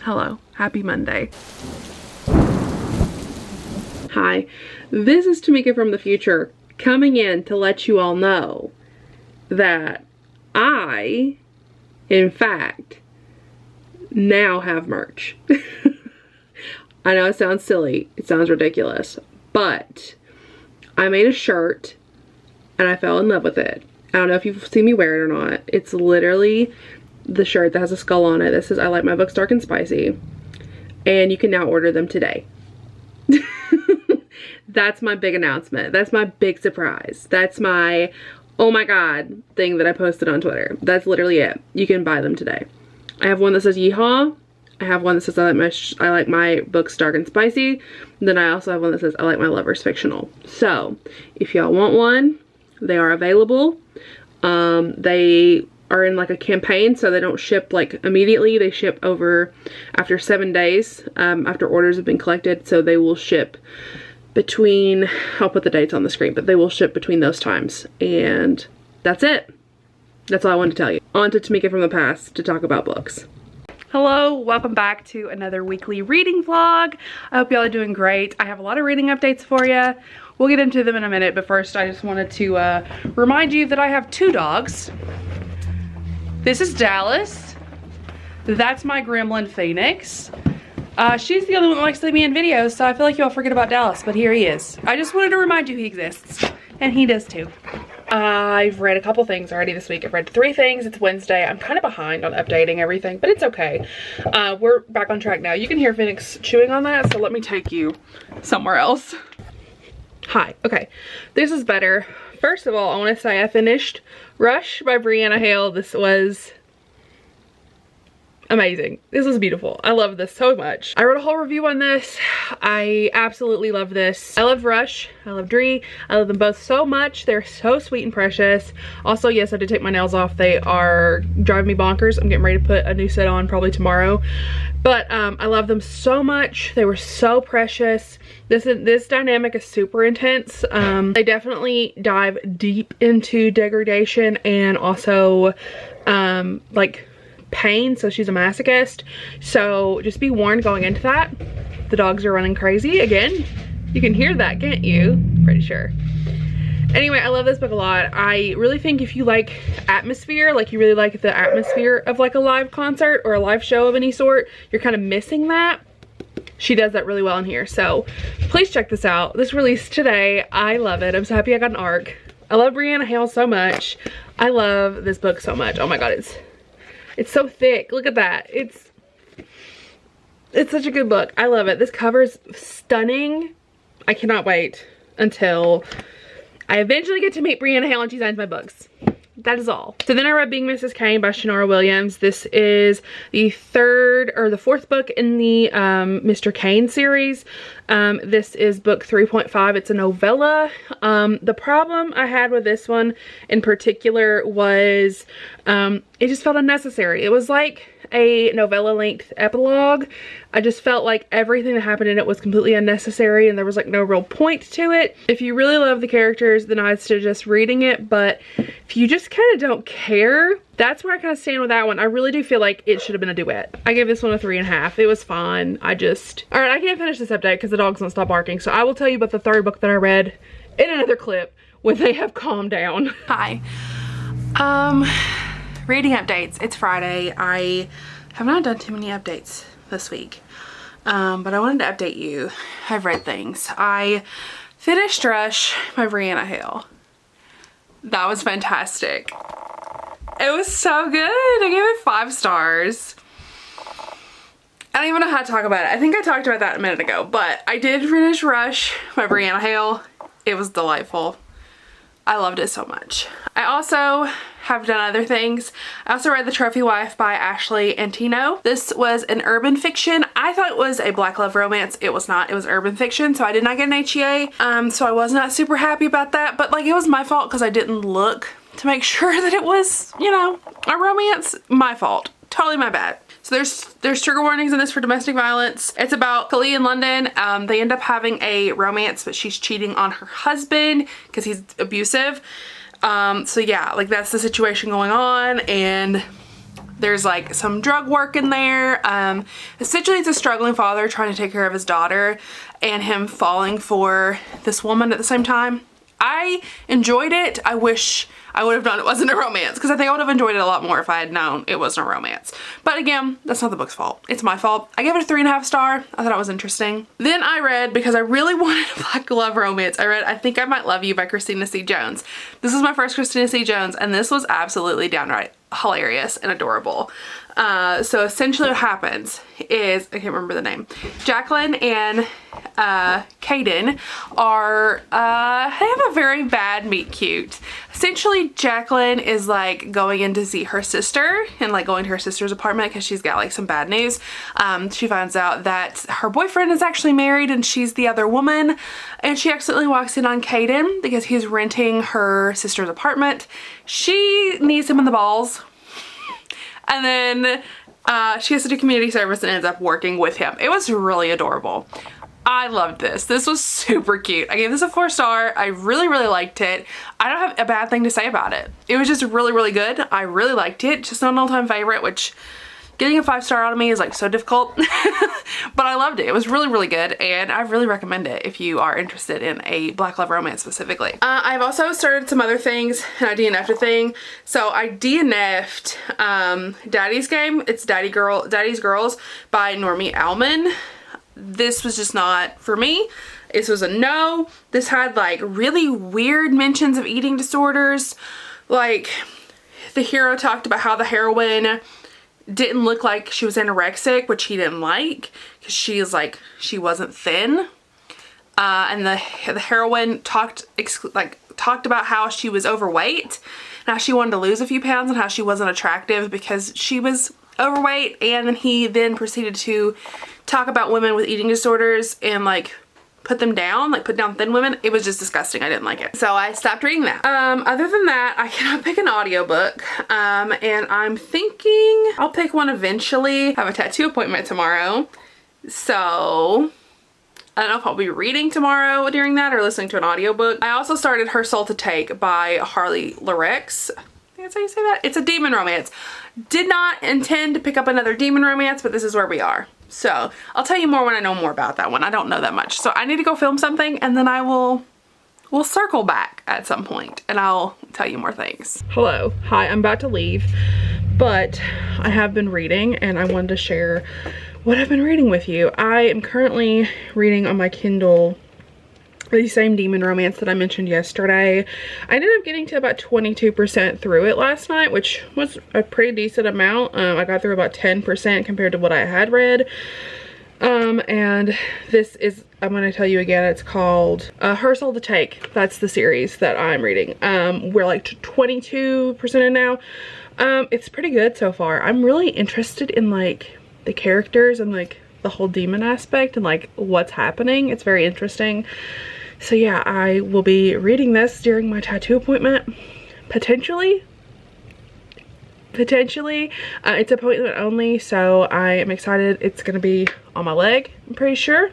Hello, happy Monday. Hi, this is Tamika from the future coming in to let you all know that I, in fact, now have merch. I know it sounds silly, it sounds ridiculous, but I made a shirt and I fell in love with it. I don't know if you've seen me wear it or not. It's literally the shirt that has a skull on it that says, "I like my books dark and spicy." And you can now order them today. That's my big announcement. That's my big surprise. That's my, oh my god, thing that I posted on Twitter. That's literally it. You can buy them today. I have one that says yeehaw. I have one that says I like my books dark and spicy. And then I also have one that says I like my lovers fictional. So if y'all want one, they are available. They are in like a campaign, so they don't ship like immediately. They ship over after 7 days after orders have been collected. So they will ship between, I'll put the dates on the screen, but they will ship between those times. And that's it. That's all I wanted to tell you. On to Tamika from the past to talk about books. Hello, welcome back to another weekly reading vlog. I hope y'all are doing great. I have a lot of reading updates for you. We'll get into them in a minute, but first I just wanted to remind you that I have two dogs. This is Dallas. That's my gremlin Phoenix. She's the only one that likes to leave me in videos, so I feel like y'all forget about Dallas, but here he is. I just wanted to remind you he exists, and he does too. I've read a couple things already this week. I've read 3 things. It's Wednesday. I'm kind of behind on updating everything, but it's okay. We're back on track now. You can hear Phoenix chewing on that, so let me take you somewhere else. Hi. Okay. This is better. First of all, I want to say I finished Rush by Brianna Hale. This was amazing. This was beautiful. I love this so much. I wrote a whole review on this. I absolutely love this. I love Rush. I love Dree. I love them both so much. They're so sweet and precious. Also, yes, I did take my nails off. They are driving me bonkers. I'm getting ready to put a new set on probably tomorrow. But I love them so much. They were so precious. This dynamic is super intense. They definitely dive deep into degradation and also like pain. So she's a masochist. So just be warned going into that. The dogs are running crazy again. You can hear that, can't you? Pretty sure. Anyway, I love this book a lot. I really think if you like atmosphere, like you really like the atmosphere of like a live concert or a live show of any sort, you're kind of missing that. She does that really well in here. So please check this out. This released today. I love it. I'm so happy I got an ARC. I love Brianna Hale so much. I love this book so much. Oh my god, it's so thick. Look at that. It's such a good book. I love it. This cover's stunning. I cannot wait until I eventually get to meet Brianna Hale and she signs my books. That is all. So then I read Being Mrs. Kane by Shannara Williams. This is the 4th book in the Mr. Kane series. This is book 3.5. It's a novella. The problem I had with this one in particular was it just felt unnecessary. It was like a novella length epilogue. I just felt like everything that happened in it was completely unnecessary and there was like no real point to it. If you really love the characters, then I'd suggest reading it, but if you just kind of don't care, that's where I kind of stand with that one. I really do feel like it should have been a duet. I gave this one a 3.5. It was fine. Alright, I can't finish this update because the dogs won't stop barking, so I will tell you about the 3rd book that I read in another clip when they have calmed down. Hi. Reading updates. It's Friday. I have not done too many updates this week, but I wanted to update you. I've read things. I finished Rush by Brianna Hale. That was fantastic. It was so good. I gave it 5 stars. I don't even know how to talk about it. I think I talked about that a minute ago, but I did finish Rush by Brianna Hale. It was delightful. I loved it so much. I also have done other things. I also read The Trophy Wife by Ashley Antino. This was an urban fiction. I thought it was a black love romance. It was not. It was urban fiction, so I did not get an HEA. So I was not super happy about that, but like it was my fault because I didn't look to make sure that it was, you know, a romance. My fault. Totally my bad. So there's trigger warnings in this for domestic violence. It's about Khalid in London. They end up having a romance, but she's cheating on her husband because he's abusive. So yeah, like that's the situation going on, and There's like some drug work in there. Essentially it's a struggling father trying to take care of his daughter and him falling for this woman at the same time. I enjoyed it. I wish I would have known it wasn't a romance, because I think I would have enjoyed it a lot more if I had known it wasn't a romance. But again, that's not the book's fault. It's my fault. I gave it a 3.5 star. I thought it was interesting. Then I read, because I really wanted a black love romance, I read I Think I Might Love You by Christina C. Jones. This is my first Christina C. Jones, and this was absolutely downright hilarious and adorable. So essentially what happens is, I can't remember the name, Jacqueline and Caden are, they have a very bad meet cute. Essentially Jacqueline is like going in to see her sister and like going to her sister's apartment because she's got like some bad news. She finds out that her boyfriend is actually married and she's the other woman, and she accidentally walks in on Caden because he's renting her sister's apartment. She knees him in the balls. And then she has to do community service and ends up working with him. It was really adorable. I loved this. This was super cute. I gave this a 4 star. I really, really liked it. I don't have a bad thing to say about it. It was just really, really good. I really liked it. Just not an all-time favorite, which getting a 5 star out of me is like so difficult. But I loved it. It was really, really good, and I really recommend it if you are interested in a black love romance specifically. I've also started some other things, and I DNF'd a thing. So I DNF'd Daddy's Game. It's Daddy's Girls by Normie Alman. This was just not for me. This was a no. This had like really weird mentions of eating disorders. Like the hero talked about how the heroine didn't look like she was anorexic, which he didn't like because she wasn't thin. And the heroine talked about how she was overweight and how she wanted to lose a few pounds and how she wasn't attractive because she was overweight. And then he then proceeded to talk about women with eating disorders and like put them down, like put down thin women. It was just disgusting. I didn't like it. So I stopped reading that. Other than that, I cannot pick an audiobook. And I'm thinking I'll pick one eventually. I have a tattoo appointment tomorrow. So I don't know if I'll be reading tomorrow during that or listening to an audiobook. I also started Her Soul to Take by Harley Larex. I think that's how you say that. It's a demon romance. Did not intend to pick up another demon romance, but this is where we are. So I'll tell you more when I know more about that one. I don't know that much. So I need to go film something, and then we'll circle back at some point and I'll tell you more things. Hello. Hi, I'm about to leave, but I have been reading and I wanted to share what I've been reading with you. I am currently reading on my Kindle the same demon romance that I mentioned yesterday. I ended up getting to about 22% through it last night, which was a pretty decent amount. I got through about 10% compared to what I had read. And this is, I'm going to tell you again, it's called Her Soul to Take. That's the series that I'm reading. We're like 22% in now. It's pretty good so far. I'm really interested in like the characters and like the whole demon aspect and like what's happening. It's very interesting. So yeah, I will be reading this during my tattoo appointment. Potentially. It's appointment only, so I am excited. It's gonna be on my leg, I'm pretty sure.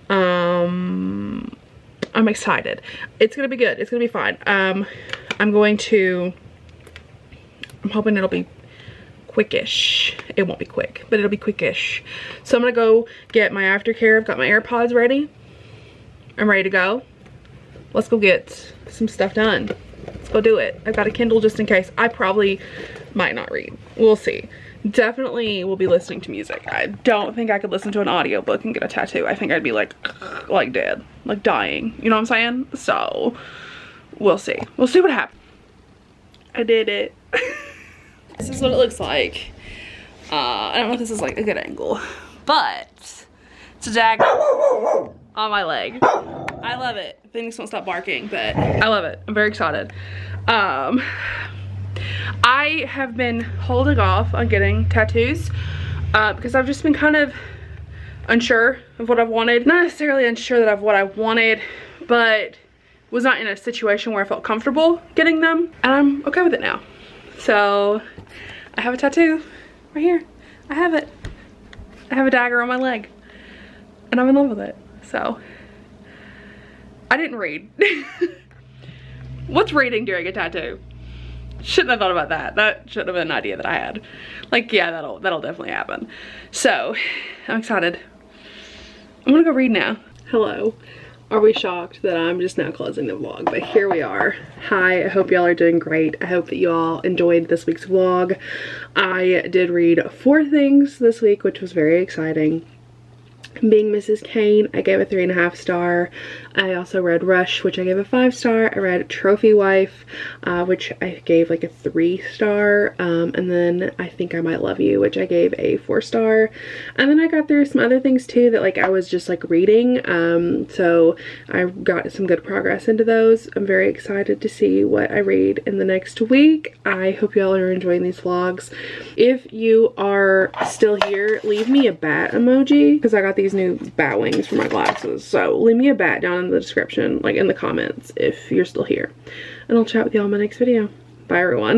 I'm excited. It's gonna be good. It's gonna be fine. I'm hoping it'll be quickish. It won't be quick, but it'll be quickish. So I'm gonna go get my aftercare. I've got my AirPods ready. I'm ready to go. Let's go get some stuff done. Let's go do it. I've got a Kindle just in case. I probably might not read. We'll see. Definitely will be listening to music. I don't think I could listen to an audiobook and get a tattoo. I think I'd be like dead, like dying. You know what I'm saying? So we'll see. We'll see what happens. I did it. This is what it looks like. I don't know if this is like a good angle, but it's a dagger on my leg. I love it. Phoenix won't stop barking, but I love it. I'm very excited. I have been holding off on getting tattoos because I've just been kind of unsure of what I've wanted. Not necessarily unsure of what I wanted, but was not in a situation where I felt comfortable getting them, and I'm okay with it now. So I have a tattoo right here. I have it. I have a dagger on my leg and I'm in love with it. So I didn't read. What's reading during a tattoo? Shouldn't have thought about that. That should have been an idea that I had. Like, yeah, that'll definitely happen. So, I'm excited. I'm gonna go read now. Hello. Are we shocked that I'm just now closing the vlog? But here we are. Hi, I hope y'all are doing great. I hope that you all enjoyed this week's vlog. I did read 4 things this week, which was very exciting. Being Mrs. Kane, I gave a 3.5 star. I also read Rush, which I gave a 5 star. I read Trophy Wife, which I gave like a 3 star. And then I Think I Might Love You, which I gave a 4 star. And then I got through some other things too that like I was just like reading. So I got some good progress into those. I'm very excited to see what I read in the next week. I hope y'all are enjoying these vlogs. If you are still here, leave me a bat emoji because I got these new bat wings for my glasses. So leave me a bat down in the description, like in the comments, if you're still here. And I'll chat with y'all in my next video. Bye everyone.